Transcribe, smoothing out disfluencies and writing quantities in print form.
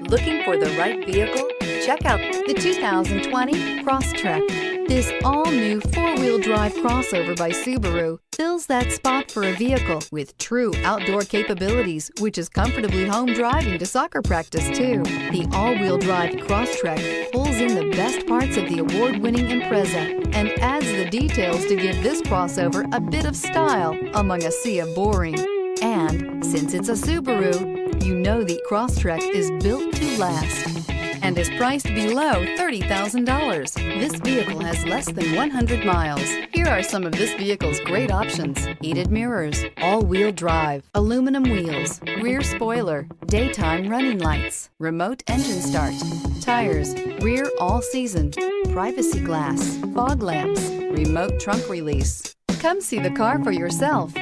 Looking for the right vehicle? Check out the 2020 Crosstrek. This all-new four-wheel drive crossover by Subaru fills that spot for a vehicle with true outdoor capabilities, which is comfortably home driving to soccer practice too. The all-wheel drive Crosstrek pulls in the best parts of the award-winning Impreza and adds the details to give this crossover a bit of style among a sea of boring. And since it's a Subaru, you know the Crosstrek is built to last and is priced below $30,000. This vehicle has less than 100 miles. Here are some of this vehicle's great options: heated mirrors, all-wheel drive, aluminum wheels, rear spoiler, daytime running lights, remote engine start, tires, rear all-season, privacy glass, fog lamps, remote trunk release. Come see the car for yourself.